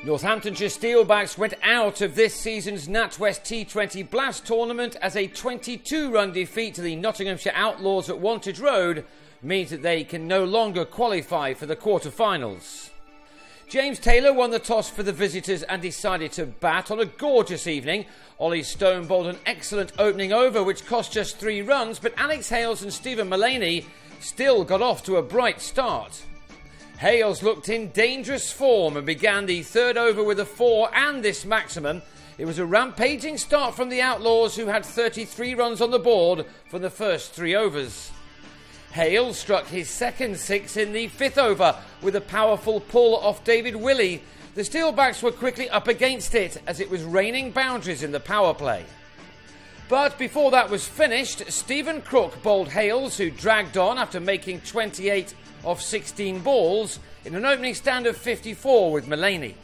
Northamptonshire Steelbacks went out of this season's NatWest T20 Blast tournament as a 22-run defeat to the Nottinghamshire Outlaws at Wantage Road means that they can no longer qualify for the quarter-finals. James Taylor won the toss for the visitors and decided to bat on a gorgeous evening. Ollie Stone bowled an excellent opening over which cost just 3 runs, but Alex Hales and Stephen Mullaney still got off to a bright start. Hales looked in dangerous form and began the third over with a 4 and this maximum. It was a rampaging start from the Outlaws, who had 33 runs on the board from the first 3 overs. Hales struck his second 6 in the 5th over with a powerful pull off David Willey. The Steelbacks were quickly up against it as it was raining boundaries in the power play. But before that was finished, Stephen Crook bowled Hales, who dragged on after making 28 of 16 balls in an opening stand of 54 with Mullaney.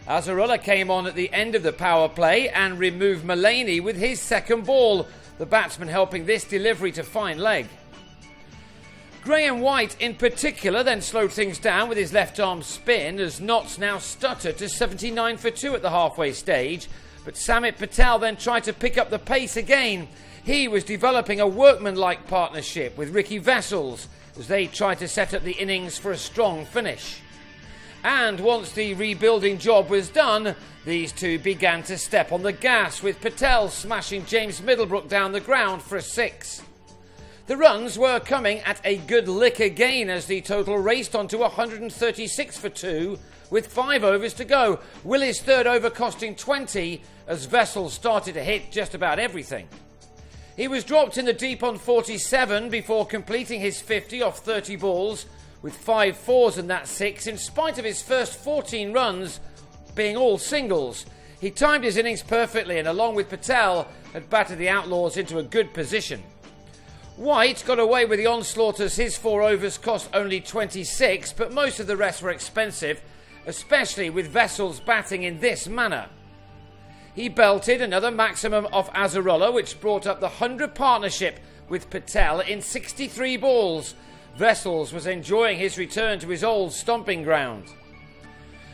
Azarullah came on at the end of the power play and removed Mullaney with his second ball, the batsman helping this delivery to fine leg. Graham White in particular then slowed things down with his left arm spin as Notts now stuttered to 79 for 2 at the halfway stage, but Samit Patel then tried to pick up the pace again. He was developing a workmanlike partnership with Ricky Vessels as they tried to set up the innings for a strong finish. And once the rebuilding job was done, these two began to step on the gas, with Patel smashing James Middlebrook down the ground for a 6. The runs were coming at a good lick again as the total raced on to 136 for 2 with 5 overs to go. Willey's third over costing 20 as Vessels started to hit just about everything. He was dropped in the deep on 47 before completing his 50 off 30 balls with 5 fours in that 6 in spite of his first 14 runs being all singles. He timed his innings perfectly and along with Patel had battered the Outlaws into a good position. White got away with the onslaught as his 4 overs cost only 26, but most of the rest were expensive, especially with Vessels batting in this manner. He belted another maximum of Azarullah, which brought up the 100 partnership with Patel in 63 balls. Vessels was enjoying his return to his old stomping ground.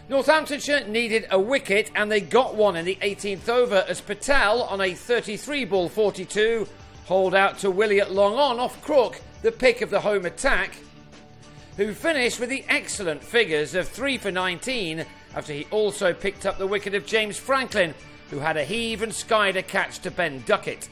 Northamptonshire needed a wicket and they got one in the 18th over as Patel on a 33-ball 42 holed out to Willey at long on off Crook, the pick of the home attack, who finished with the excellent figures of 3 for 19 after he also picked up the wicket of James Franklin, who had a heave and skied a catch to Ben Duckett.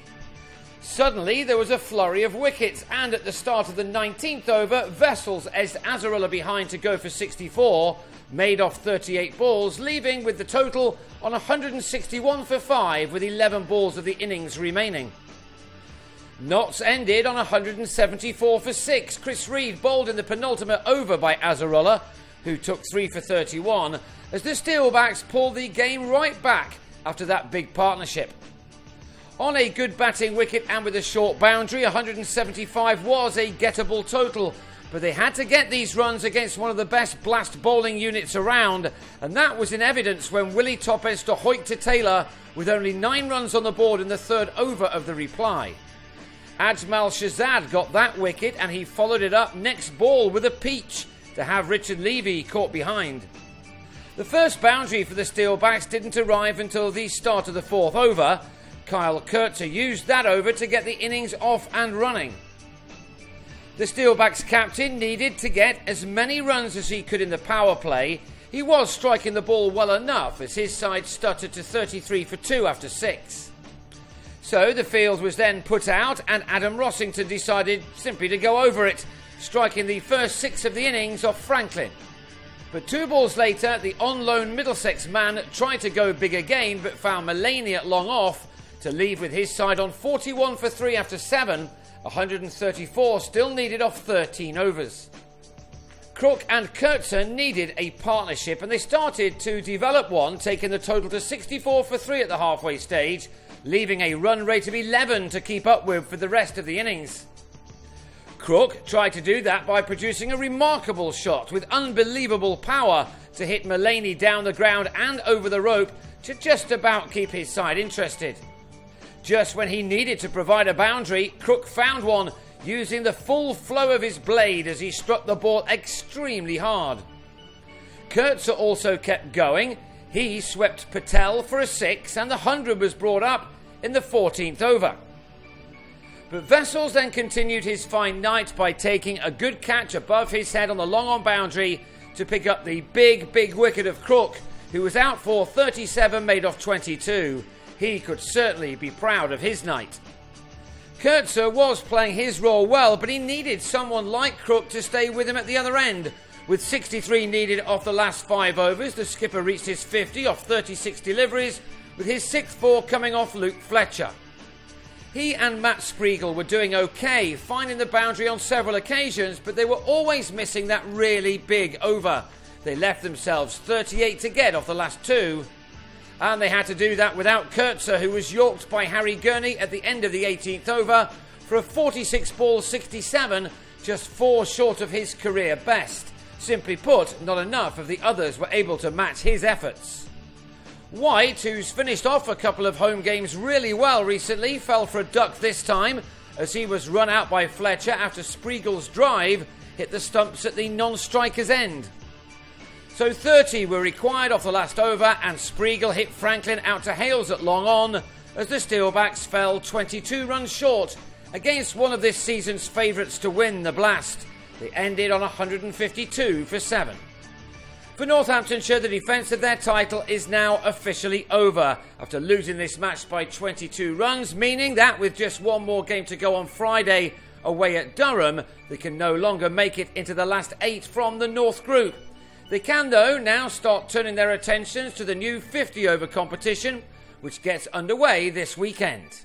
Suddenly there was a flurry of wickets and at the start of the 19th over, Vessels edged Azarullah behind to go for 64, made off 38 balls, leaving with the total on 161 for 5 with 11 balls of the innings remaining. Notts ended on 174 for 6. Chris Reed bowled in the penultimate over by Azarullah, who took 3 for 31, as the Steelbacks pulled the game right back after that big partnership. On a good batting wicket and with a short boundary, 175 was a gettable total, but they had to get these runs against one of the best blast bowling units around, and that was in evidence when Willie Toppes to Hoyt to Taylor with only 9 runs on the board in the third over of the reply. Ajmal Shahzad got that wicket and he followed it up next ball with a peach to have Richard Levy caught behind. The first boundary for the Steelbacks didn't arrive until the start of the 4th over. Kyle Kurtzer used that over to get the innings off and running. The Steelbacks captain needed to get as many runs as he could in the power play. He was striking the ball well enough as his side stuttered to 33 for 2 after 6. So the field was then put out and Adam Rossington decided simply to go over it, striking the first 6 of the innings off Franklin. But 2 balls later, the on-loan Middlesex man tried to go big again but found Mullaney at long off to leave with his side on 41 for 3 after 7, 134 still needed off 13 overs. Crook and Kurtzer needed a partnership and they started to develop one, taking the total to 64 for 3 at the halfway stage, leaving a run rate of 11 to keep up with for the rest of the innings. Crook tried to do that by producing a remarkable shot with unbelievable power to hit Mullaney down the ground and over the rope to just about keep his side interested. Just when he needed to provide a boundary, Crook found one using the full flow of his blade as he struck the ball extremely hard. Kurtzer also kept going. He swept Patel for a 6 and the 100 was brought up in the 14th over. But Wessels then continued his fine night by taking a good catch above his head on the long-on boundary to pick up the big wicket of Crook, who was out for 37 made off 22. He could certainly be proud of his night. Kurtzer was playing his role well, but he needed someone like Crook to stay with him at the other end. With 63 needed off the last 5 overs, the skipper reached his 50 off 36 deliveries, with his 6th 4 coming off Luke Fletcher. He and Matt Spriegel were doing okay, finding the boundary on several occasions, but they were always missing that really big over. They left themselves 38 to get off the last 2. And they had to do that without Kurtzer, who was yorked by Harry Gurney at the end of the 18th over for a 46 ball 67, just 4 short of his career best. Simply put, not enough of the others were able to match his efforts. White, who's finished off a couple of home games really well recently, fell for a duck this time as he was run out by Fletcher after Spriegel's drive hit the stumps at the non-striker's end. So 30 were required off the last over and Spriegel hit Franklin out to Hales at long on as the Steelbacks fell 22 runs short against one of this season's favourites to win the Blast. They ended on 152 for 7. For Northamptonshire, the defence of their title is now officially over after losing this match by 22 runs, meaning that with just one more game to go on Friday away at Durham, they can no longer make it into the last 8 from the North Group. They can, though, now start turning their attentions to the new 50 over competition, which gets underway this weekend.